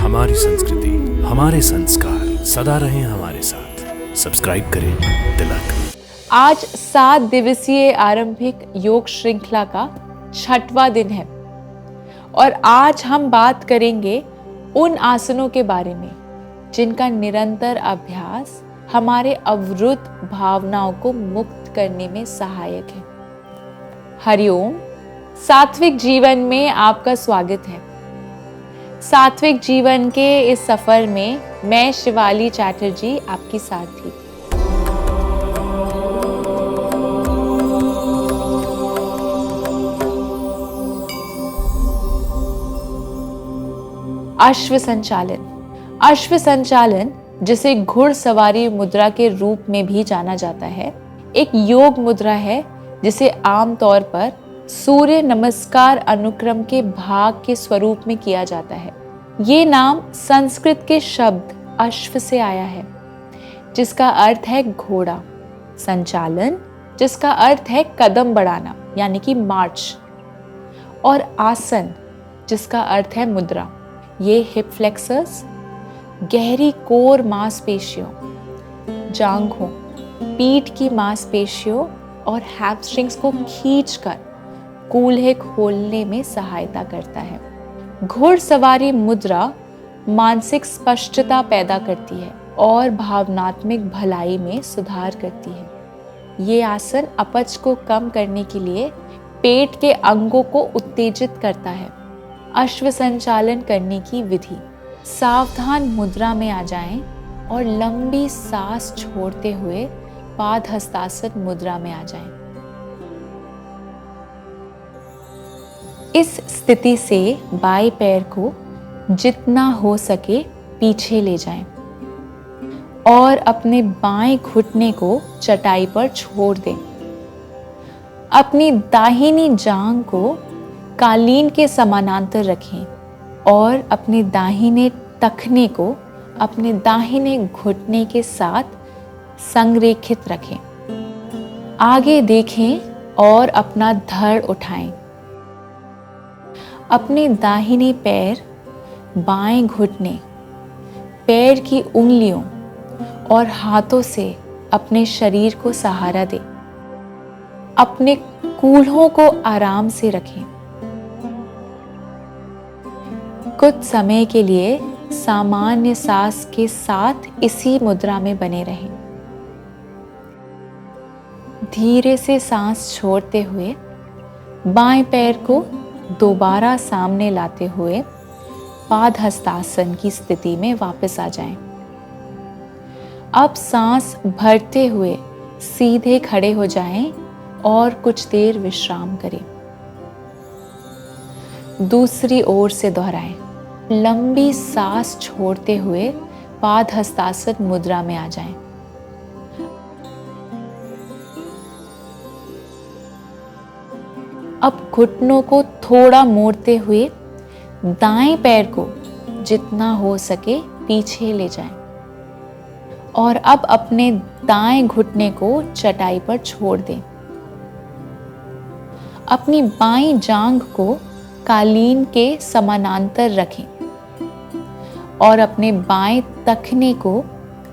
हमारी संस्कृति, हमारे संस्कार सदा रहें हमारे साथ। सब्सक्राइब करें तिलक। आज 7 दिवसीय आरंभिक योग श्रृंखला का 6वां दिन है और आज हम बात करेंगे उन आसनों के बारे में जिनका निरंतर अभ्यास हमारे अवरुद्ध भावनाओं को मुक्त करने में सहायक है। हरिओम। सात्विक जीवन में आपका स्वागत है। सात्विक जीवन के इस सफर में मैं शिवाली चैटर्जी आपकी साथी। अश्व संचालन। अश्व संचालन, जिसे घुड़सवारी मुद्रा के रूप में भी जाना जाता है, एक योग मुद्रा है जिसे आमतौर पर सूर्य नमस्कार अनुक्रम के भाग के स्वरूप में किया जाता है। ये नाम संस्कृत के शब्द अश्व से आया है, जिसका अर्थ है घोड़ा। संचालन, जिसका अर्थ है कदम बढ़ाना यानी कि मार्च। और आसन, जिसका अर्थ है मुद्रा। ये हिप फ्लेक्सर्स, गहरी कोर मांसपेशियों, जांघों, पीठ की मांसपेशियों और हैमस्ट्रिंग्स को खींचकर कूल्हे खोलने में सहायता करता है। घुड़सवारी मुद्रा मानसिक स्पष्टता पैदा करती है और भावनात्मक भलाई में सुधार करती है। ये आसन अपच को कम करने के लिए पेट के अंगों को उत्तेजित करता है। अश्व संचालन करने की विधि: सावधान मुद्रा में आ जाएं और लंबी सांस छोड़ते हुए पाद हस्तासन मुद्रा में आ जाएं। इस स्थिति से बाएं पैर को जितना हो सके पीछे ले जाएं और अपने बाएं घुटने को चटाई पर छोड़ दें। अपनी दाहिनी जांघ को कालीन के समानांतर रखें और अपने दाहिने टखने को अपने दाहिने घुटने के साथ संरेखित रखें। आगे देखें और अपना धड़ उठाएं। अपने दाहिने पैर, बाएं घुटने, पैर की उंगलियों और हाथों से अपने शरीर को सहारा दें। अपने कूल्हों को आराम से रखें। कुछ समय के लिए सामान्य सांस के साथ इसी मुद्रा में बने रहें। धीरे से सांस छोड़ते हुए बाएं पैर को दोबारा सामने लाते हुए पाद हस्तासन की स्थिति में वापस आ जाएं। अब सांस भरते हुए सीधे खड़े हो जाएं और कुछ देर विश्राम करें। दूसरी ओर से दोहराएं। लंबी सांस छोड़ते हुए पाद हस्तासन मुद्रा में आ जाएं। अब घुटनों को थोड़ा मोड़ते हुए दाएं पैर को जितना हो सके पीछे ले जाएं और अब अपने दाएं घुटने को चटाई पर छोड़ दें। अपनी बाईं जांघ को कालीन के समानांतर रखें और अपने बाएं टखने को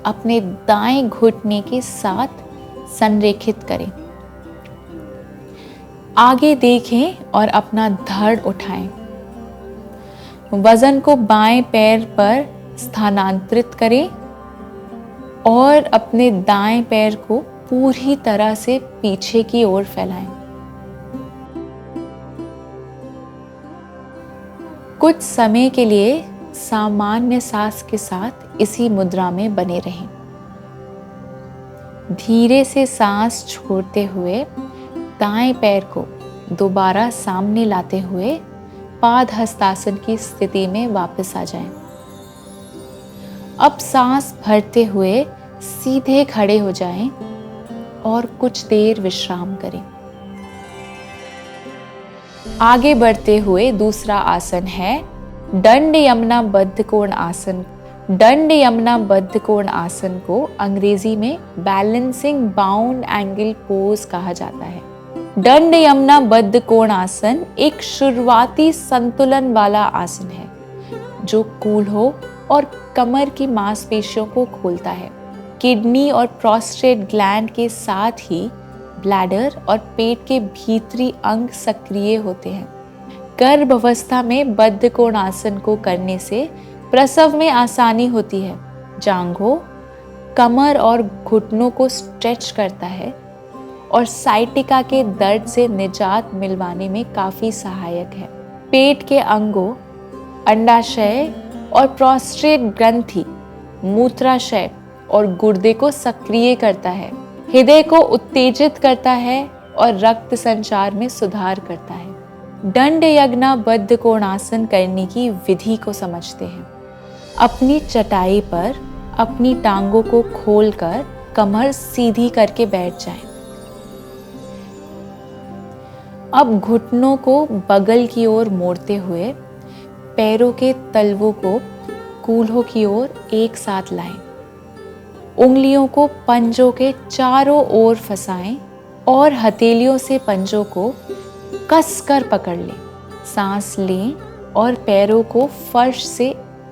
अपने दाएं घुटने के साथ संरेखित करें। आगे देखें और अपना धड़ उठाएं। वजन को बाएं पैर पर स्थानांतरित करें और अपने दाएं पैर को पूरी तरह से पीछे की ओर फैलाएं। कुछ समय के लिए सामान्य सांस के साथ इसी मुद्रा में बने रहें। धीरे से सांस छोड़ते हुए दाएं पैर को दोबारा सामने लाते हुए पाद हस्तासन की स्थिति में वापस आ जाएं। अब सांस भरते हुए सीधे खड़े हो जाएं और कुछ देर विश्राम करें। आगे बढ़ते हुए दूसरा आसन है दंड यमना बद्ध कोण आसन। दंड यमना बद्ध कोण आसन को अंग्रेजी में बैलेंसिंग बाउंड एंगल पोज कहा जाता है। दंड यमना बद्ध कोण आसन एक शुरुआती संतुलन वाला आसन है जो कूल्हों और कमर की मांसपेशियों को खोलता है। किडनी और प्रोस्टेट ग्लैंड के साथ ही ब्लैडर और पेट के भीतरी अंग सक्रिय होते हैं। गर्भावस्था में बद्धकोणासन को करने से प्रसव में आसानी होती है। जांघों, कमर और घुटनों को स्ट्रेच करता है और साइटिका के दर्द से निजात मिलवाने में काफी सहायक है। पेट के अंगों, अंडाशय और प्रोस्टेट ग्रंथि, मूत्राशय और गुर्दे को सक्रिय करता है। हृदय को उत्तेजित करता है और रक्त संचार में सुधार करता है। दंड यज्ञ बद्धकोणासन करने की विधि को समझते हैं। अपनी चटाई पर अपनी टांगों को खोलकर कमर सीधी करके बैठ जाएं। अब घुटनों को बगल की ओर मोड़ते हुए पैरों के तलवों को कूल्हों की ओर एक साथ लाएं। उंगलियों को पंजों के चारों ओर फंसाएं और हथेलियों से पंजों को कसकर पकड़ लें। सांस लें और पैरों को फर्श से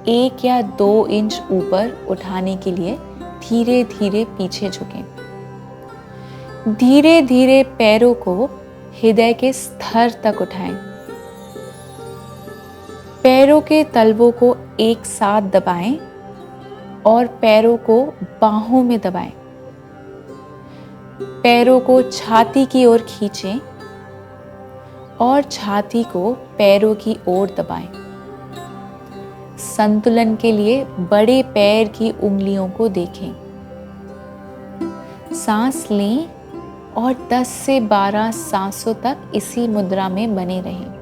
1 या 2 इंच ऊपर उठाने के लिए धीरे धीरे पीछे झुकें। धीरे धीरे पैरों को हृदय के स्तर तक उठाएं। पैरों के तलवों को एक साथ दबाएं और पैरों को बाहों में दबाएं। पैरों को छाती की ओर खींचें और छाती को पैरों की ओर दबाएं। संतुलन के लिए बड़े पैर की उंगलियों को देखें। सांस लें और 10 से 12 सांसों तक इसी मुद्रा में बने रहें।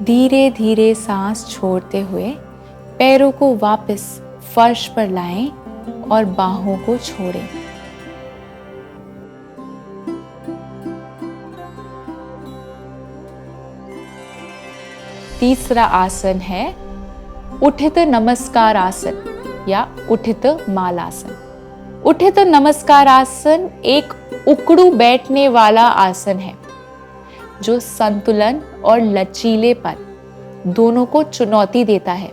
धीरे धीरे सांस छोड़ते हुए पैरों को वापस फर्श पर लाएं और बाहों को छोड़ें। तीसरा आसन है उठित नमस्कार आसन या उठित मालासन। उठित नमस्कार आसन एक उकड़ू बैठने वाला आसन है जो संतुलन और लचीलेपन दोनों को चुनौती देता है।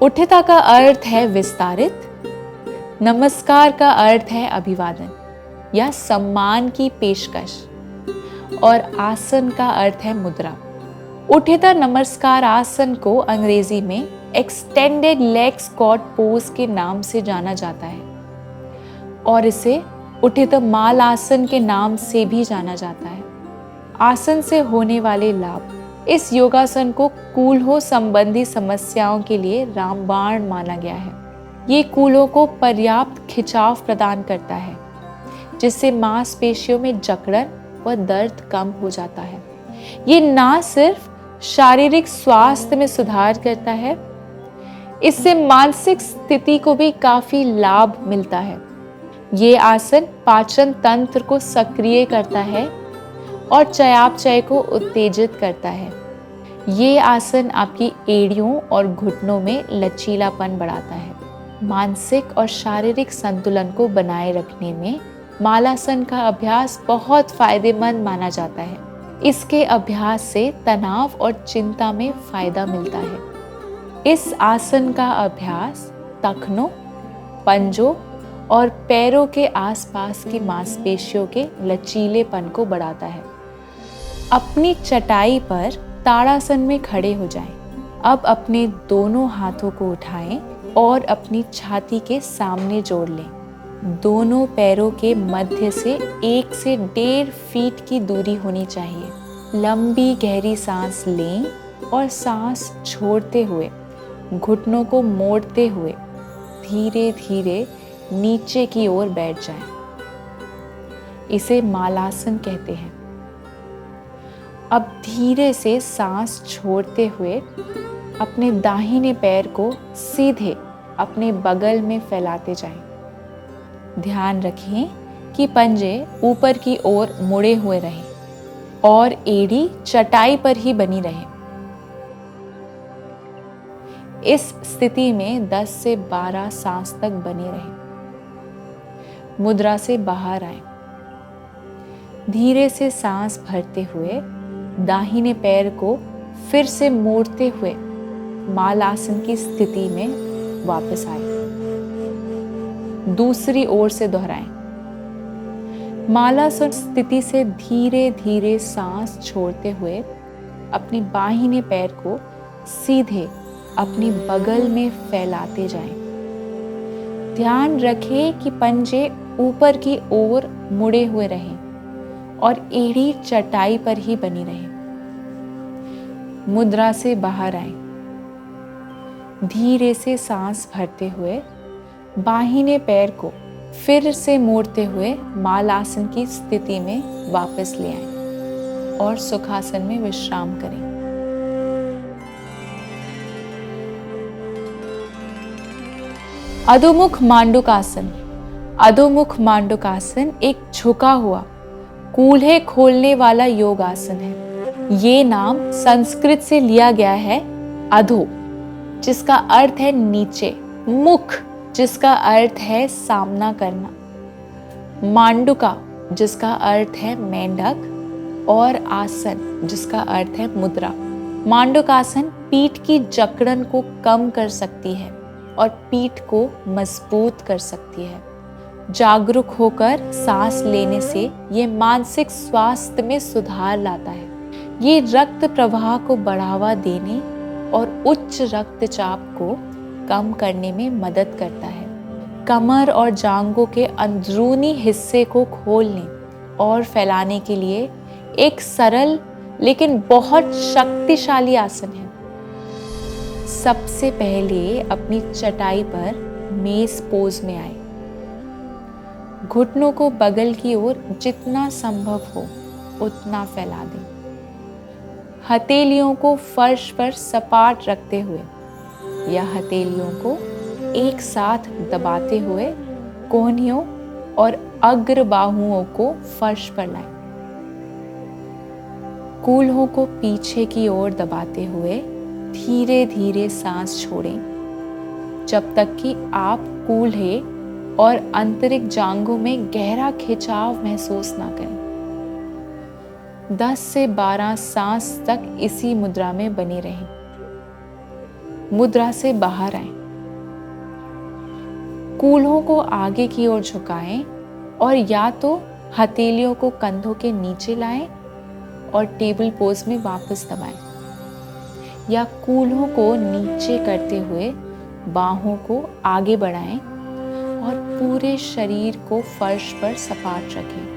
उठिता का अर्थ है विस्तारित, नमस्कार का अर्थ है अभिवादन या सम्मान की पेशकश और आसन का अर्थ है मुद्रा। उठिता नमस्कार आसन को अंग्रेजी में एक्सटेंडेड लेग स्क्वाट पोज के नाम से जाना जाता है और इसे उठित माल आसन के नाम से भी जाना जाता है। आसन से होने वाले लाभ। इस योगासन को कूल्हों संबंधी समस्याओं के लिए रामबाण माना गया है। ये कूल्हों को पर्याप्त खिंचाव प्रदान करता है जिससे मांसपेशियों में जकड़न व दर्द कम हो जाता है। ये ना सिर्फ शारीरिक स्वास्थ्य में सुधार करता है, इससे मानसिक स्थिति को भी काफी लाभ मिलता है। ये आसन पाचन तंत्र को सक्रिय करता है और चयापचय को उत्तेजित करता है। ये आसन आपकी एड़ियों और घुटनों में लचीलापन बढ़ाता है। मानसिक और शारीरिक संतुलन को बनाए रखने में मालासन का अभ्यास बहुत फायदेमंद माना जाता है। इसके अभ्यास से तनाव और चिंता में फायदा मिलता है। इस आसन का अभ्यास टखनों, पंजों और पैरों के आसपास की मांसपेशियों के लचीलेपन को बढ़ाता है। अपनी चटाई पर ताड़ासन में खड़े हो जाएं। अब अपने दोनों हाथों को उठाएं और अपनी छाती के सामने जोड़ लें। दोनों पैरों के मध्य से 1 से 1.5 फीट की दूरी होनी चाहिए। लंबी गहरी सांस लें और सांस छोड़ते हुए घुटनों को मोड़ते हुए धीरे धीरे नीचे की ओर बैठ जाएं। इसे मालासन कहते हैं। अब धीरे से सांस छोड़ते हुए अपने दाहिने पैर को सीधे अपने बगल में फैलाते जाएं। ध्यान रखें कि पंजे ऊपर की ओर मुड़े हुए रहें और एड़ी चटाई पर ही बनी रहे। इस स्थिति में 10 से 12 सांस तक बने रहें। मुद्रा से बाहर आए। धीरे से सांस भरते हुए दाहिने पैर को फिर से मोड़ते हुए मालासन की स्थिति में वापस आए। दूसरी ओर से दोहराएं। मालासन स्थिति से धीरे धीरे सांस छोड़ते हुए अपनी बाहिने पैर को सीधे अपनी बगल में फैलाते जाएं। ध्यान रखें कि पंजे ऊपर की ओर मुड़े हुए रहें और एड़ी चटाई पर ही बनी रहे। मुद्रा से बाहर आएं। धीरे से सांस भरते हुए बाहिने पैर को फिर से मोड़ते हुए मालासन की स्थिति में वापस ले आएं और सुखासन में विश्राम करें। अधोमुख मांडूकासन। अधोमुख मांडूकासन एक झुका हुआ कूल्हे खोलने वाला योग आसन है। ये नाम संस्कृत से लिया गया है अधो, जिसका अर्थ है नीचे, मुख जिसका अर्थ है सामना करना, मांडुका जिसका अर्थ है मेंढक और आसन जिसका अर्थ है मुद्रा। मांडुकासन पीठ की जकड़न को कम कर सकती है और पीठ को मजबूत कर सकती है। जागरूक होकर सांस लेने से ये मानसिक स्वास्थ्य में सुधार लाता है। ये रक्त प्रवाह को बढ़ावा देने और उच्च रक्तचाप को कम करने में मदद करता है। कमर और जांघों के अंदरूनी हिस्से को खोलने और फैलाने के लिए एक सरल लेकिन बहुत शक्तिशाली आसन है। सबसे पहले अपनी चटाई पर मेज पोज में आए। घुटनों को बगल की ओर जितना संभव हो उतना फैला दें। हथेलियों को फर्श पर सपाट रखते हुए या हथेलियों को एक साथ दबाते हुए कोहनियों और अग्र बाहुओं को फर्श पर लाएं। कूल्हों को पीछे की ओर दबाते हुए धीरे धीरे सांस छोड़ें जब तक कि आप कूल्हे और आंतरिक जांघों में गहरा खिंचाव महसूस ना करें। 10 से 12 सांस तक इसी मुद्रा में बने रहें। मुद्रा से बाहर आएं। कूल्हों को आगे की ओर झुकाएं और या तो हथेलियों को कंधों के नीचे लाएं और टेबल पोज में वापस दबाएं, या कूल्हों को नीचे करते हुए बाहों को आगे बढ़ाएं और पूरे शरीर को फर्श पर सपाट रखें।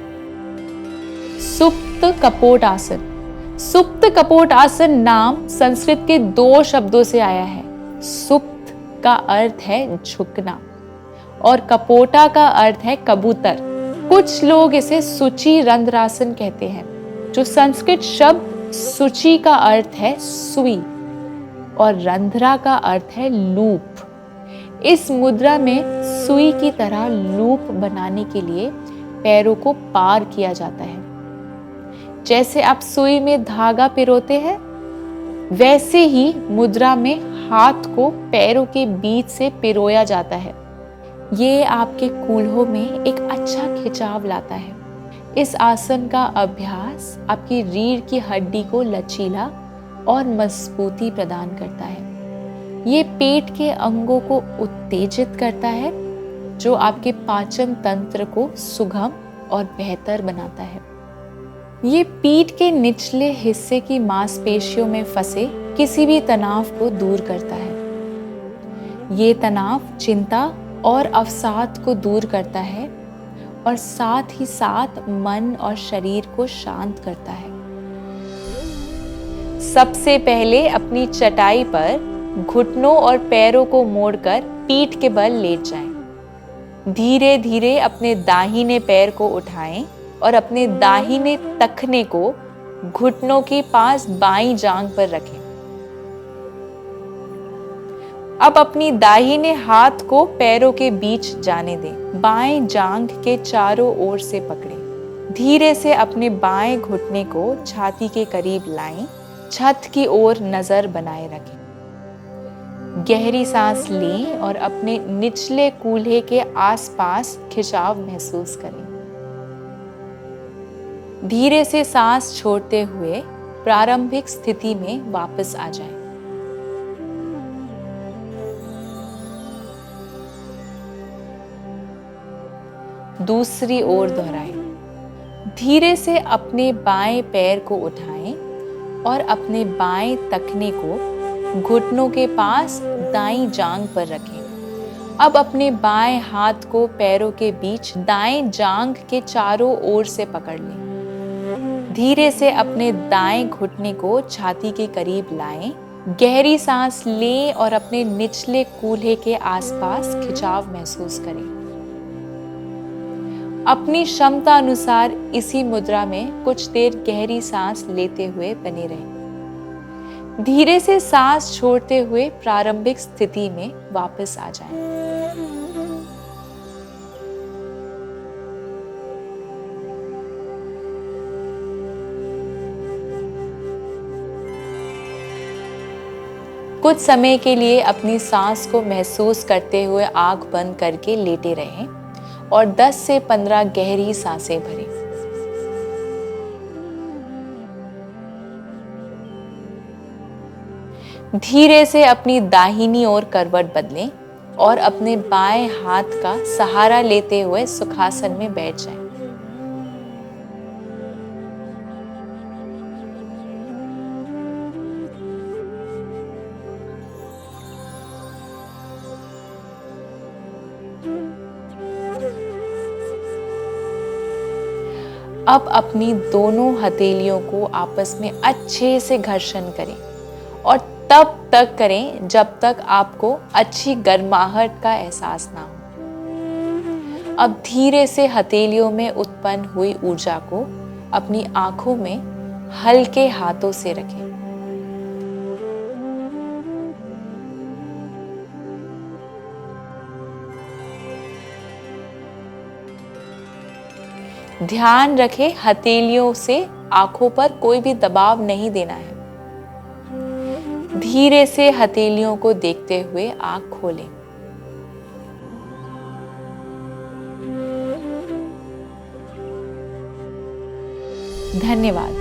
सुप्त कपोट आसन। सुप्त कपोट आसन नाम संस्कृत के 2 शब्दों से आया है। सुप्त का अर्थ है झुकना और कपोटा का अर्थ है कबूतर। कुछ लोग इसे सुचि रंध्रासन कहते हैं, जो संस्कृत शब्द सुचि का अर्थ है सुई और रंध्रा का अर्थ है लूप। इस मुद्रा में सुई की तरह लूप बनाने के लिए पैरों को पार किया जाता है। जैसे आप सुई में धागा पिरोते हैं, वैसे ही मुद्रा में हाथ को पैरों के बीच से पिरोया जाता है। ये आपके कूल्हों में एक अच्छा खिंचाव लाता है। इस आसन का अभ्यास आपकी रीढ़ की हड्डी को लचीला और मजबूती प्रदान करता है। ये पेट के अंगों को उत्तेजित करता है, जो आपके पाचन तंत्र को सुगम और बेहतर बनाता है। ये पीठ के निचले हिस्से की मांसपेशियों में फंसे किसी भी तनाव को दूर करता है। ये तनाव चिंता और अवसाद को दूर करता है और साथ ही साथ मन और शरीर को शांत करता है। सबसे पहले अपनी चटाई पर घुटनों और पैरों को मोड़कर पीठ के बल लेट जाएं। धीरे धीरे अपने दाहिने पैर को उठाएं और अपने दाहिने तखने को घुटनों के पास बाईं जांघ पर रखें। अब अपनी दाहिने हाथ को पैरों के बीच जाने दें। बाएं जांघ के चारों ओर से पकड़ें। धीरे से अपने बाएं घुटने को छाती के करीब लाएं। छत की ओर नजर बनाए रखें। गहरी सांस लें और अपने निचले कूल्हे के आसपास खिंचाव महसूस करें। धीरे से सांस छोड़ते हुए प्रारंभिक स्थिति में वापस आ जाएं। दूसरी ओर दोहराएं। धीरे से अपने बाएं पैर को उठाएं और अपने बाएं तखने को घुटनों के पास दाईं जांघ पर रखें। अब अपने बाएं हाथ को पैरों के बीच दाएं जांघ के चारों ओर से पकड़ लें। धीरे से अपने दाएं घुटने को छाती के करीब लाएं। गहरी सांस लें और अपने निचले कूल्हे के आसपास खिंचाव महसूस करें। अपनी क्षमता अनुसार इसी मुद्रा में कुछ देर गहरी सांस लेते हुए बने रहें। धीरे से सांस छोड़ते हुए प्रारंभिक स्थिति में वापस आ जाएं। कुछ समय के लिए अपनी सांस को महसूस करते हुए आंख बंद करके लेटे रहें और 10 से 15 गहरी सांसें भरें। धीरे से अपनी दाहिनी ओर करवट बदलें और अपने बाएं हाथ का सहारा लेते हुए सुखासन में बैठ जाएं। अब अपनी दोनों हथेलियों को आपस में अच्छे से घर्षण करें और तब तक करें जब तक आपको अच्छी गर्माहट का एहसास ना हो। अब धीरे से हथेलियों में उत्पन्न हुई ऊर्जा को अपनी आंखों में हल्के हाथों से रखें। ध्यान रखें, हथेलियों से आंखों पर कोई भी दबाव नहीं देना है। धीरे से हथेलियों को देखते हुए आंख खोलें। धन्यवाद।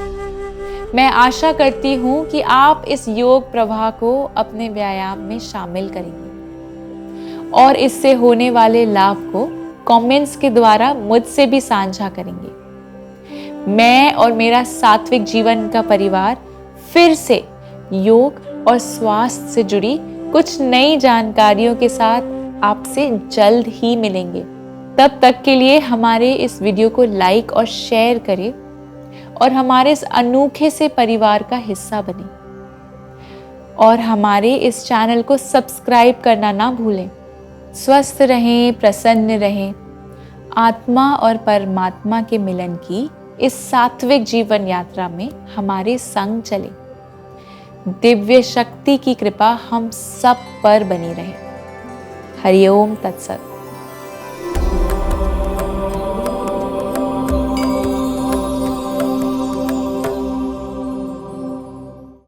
मैं आशा करती हूं कि आप इस योग प्रवाह को अपने व्यायाम में शामिल करेंगे और इससे होने वाले लाभ को कमेंट्स के द्वारा मुझसे भी साझा करेंगे। मैं और मेरा सात्विक जीवन का परिवार फिर से योग और स्वास्थ्य से जुड़ी कुछ नई जानकारियों के साथ आपसे जल्द ही मिलेंगे। तब तक के लिए हमारे इस वीडियो को लाइक और शेयर करें और हमारे इस अनोखे से परिवार का हिस्सा बनें और हमारे इस चैनल को सब्सक्राइब करना ना भूलें। स्वस्थ रहें, प्रसन्न रहें, आत्मा और परमात्मा के मिलन की इस सात्विक जीवन यात्रा में हमारे संग चलें। दिव्य शक्ति की कृपा हम सब पर बनी रहे। हरिओम तत्सत।